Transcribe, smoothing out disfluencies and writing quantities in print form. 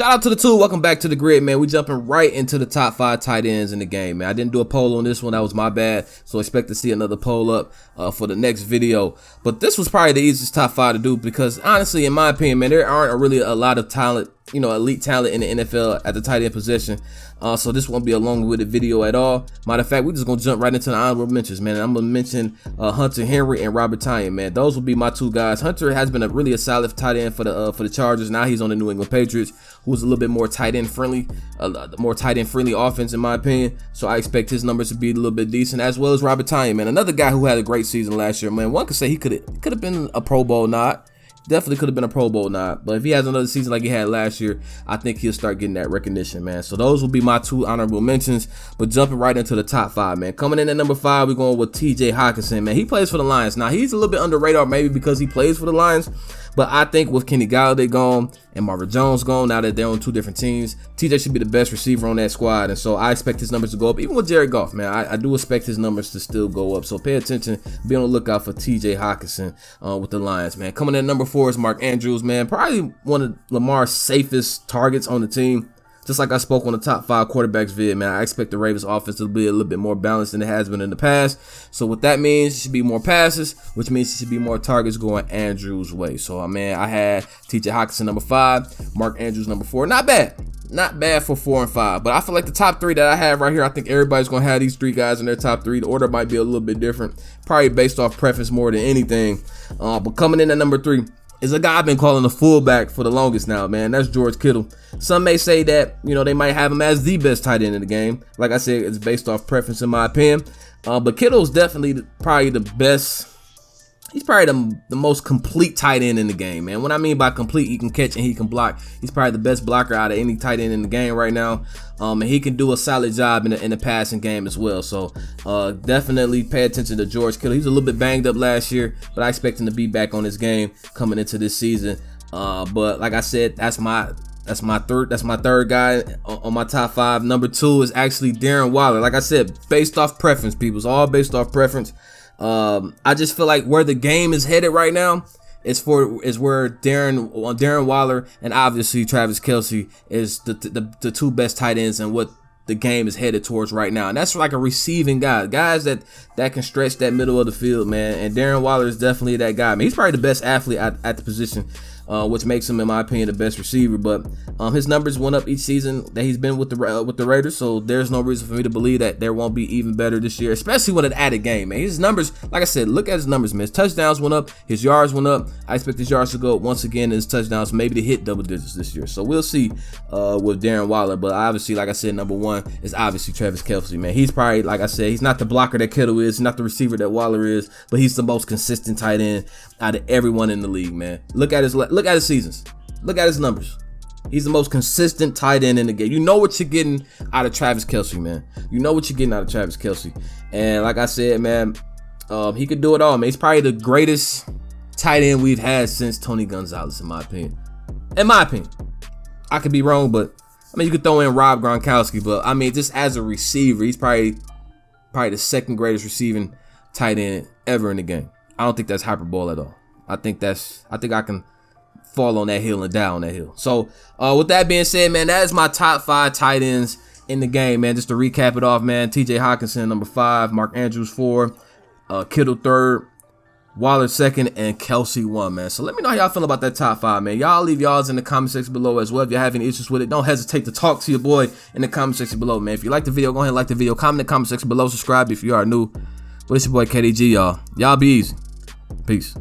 Shout out to the two. Welcome back to the grid, man. We jumping right into the top 5 tight ends in the game, man. I didn't do a poll on this one. That was my bad. So expect to see another poll up for the next video. But this was probably the easiest top 5 to do because honestly, in my opinion, man, there aren't really a lot of talent, elite talent in the NFL at the tight end position. So this won't be a long-winded video at all. Matter of fact, we're just gonna jump right into the honorable mentions, man. I'm gonna mention Hunter Henry and Robert Tonyan, man. Those will be my two guys. Hunter has been really a solid tight end for the Chargers. Now he's on the New England Patriots, who's a little bit more tight end friendly, offense in my opinion. So I expect his numbers to be a little bit decent, as well as Robert Tonyan, man. Another guy who had a great season last year, man. One could say he could have been a Pro Bowl nod. Definitely could have been a Pro Bowl nod, but if he has another season like he had last year, I think he'll start getting that recognition, man. So those will be my two honorable mentions, but jumping right into the top 5, man. Coming in at number 5, we're going with TJ Hawkinson, man. He plays for the Lions. Now, he's a little bit under radar maybe because he plays for the Lions, but I think with Kenny Golladay gone and Marvin Jones gone, now that they're on 2 different teams, TJ should be the best receiver on that squad, and so I expect his numbers to go up. Even with Jared Goff, man, I do expect his numbers to still go up, so pay attention, be on the lookout for TJ Hawkinson with the Lions, man. Coming in at number 4 is Mark Andrews, man. Probably one of Lamar's safest targets on the team. Just like I spoke on the top 5 quarterbacks vid, man, I expect the Ravens offense to be a little bit more balanced than it has been in the past. So what that means, it should be more passes, which means it should be more targets going Andrews' way. So, man, I had TJ Hawkinson number 5, Mark Andrews number 4. Not bad. Not bad for 4 and 5. But I feel like the top 3 that I have right here, I think everybody's going to have these 3 guys in their top 3. The order might be a little bit different, probably based off preference more than anything. But coming in at number 3, is a guy I've been calling a fullback for the longest now, man. That's George Kittle. Some may say that, they might have him as the best tight end in the game. Like I said, it's based off preference in my opinion. But Kittle's definitely probably the best. He's probably the most complete tight end in the game, man. What I mean by complete, he can catch and he can block. He's probably the best blocker out of any tight end in the game right now. And he can do a solid job in the passing game as well. So definitely pay attention to George Kittle. He's a little bit banged up last year, but I expect him to be back on his game coming into this season. But like I said, that's my third guy on my top 5. Number 2 is actually Darren Waller. Like I said, based off preference, people. It's all based off preference. I just feel like where the game is headed right now is where Darren Waller and obviously Travis Kelce is the 2 best tight ends and what the game is headed towards right now. And that's like a receiving guys that can stretch that middle of the field, man. And Darren Waller is definitely that guy. I mean, he's probably the best athlete at the position, which makes him, in my opinion, the best receiver. But his numbers went up each season that he's been with the Raiders, so there's no reason for me to believe that there won't be even better this year, especially with an added game, man. His numbers, like I said, look at his numbers, man. His touchdowns went up, his yards went up. I expect his yards to go up once again, and his touchdowns maybe to hit double digits this year. So we'll see with Darren Waller. But obviously, like I said, number 1 is obviously Travis Kelce, man. He's probably, like I said, he's not the blocker that Kittle is, not the receiver that Waller is, but he's the most consistent tight end out of everyone in the league, man. Look at his seasons. Look at his numbers. He's the most consistent tight end in the game. You know what you're getting out of Travis Kelce, man. You know what you're getting out of Travis Kelce. And like I said, man, he could do it all, man. He's probably the greatest tight end we've had since Tony Gonzalez, in my opinion. In my opinion. I could be wrong, but I mean, you could throw in Rob Gronkowski, but I mean, just as a receiver, he's probably the second greatest receiving tight end ever in the game. I don't think that's hyperbole at all. I think I can fall on that hill and die on that hill. So with that being said, man, that is my top 5 tight ends in the game, man. Just to recap it off, man. TJ Hawkinson number 5, Mark Andrews 4, Kittle 3rd, Waller 2nd, and Kelce 1, man. So let me know how y'all feel about that top 5, man. Y'all leave y'all's in the comment section below as well. If you have any issues with it, don't hesitate to talk to your boy in the comment section below, man. If you like the video, go ahead and like the video. Comment in the comment section below. Subscribe if you are new. But it's your boy KDG, y'all. Y'all be easy. Peace.